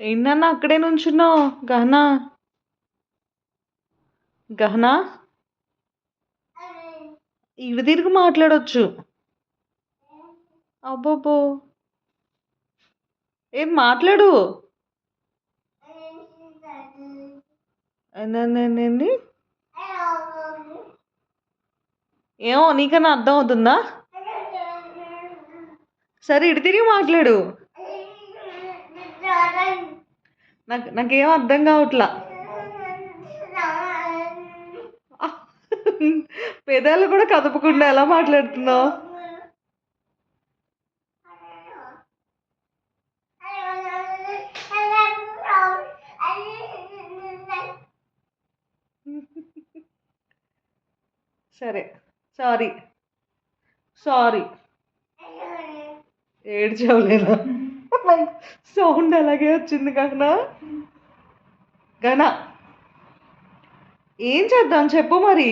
ఏంటన్నా అక్కడే నుంచున్నావు? గహనా, గహనా, ఇటు తిరిగి మాట్లాడొచ్చు. అబ్బబ్బో, ఏం మాట్లాడు. ఏంది? ఏమో నీకన్నా అర్థం అవుతుందా? సరే ఇటు తిరిగి మాట్లాడు. నాకేం అర్థం కావట్లా. పెదాలు కూడా కదపకుండా ఎలా మాట్లాడుతున్నావు? సరే, సారీ, సారీ. ఏడ్చవలేదా? సౌండ్ అలాగే వచ్చింది కాకనా. గనా, ఏం చేద్దాం చెప్పు మరి.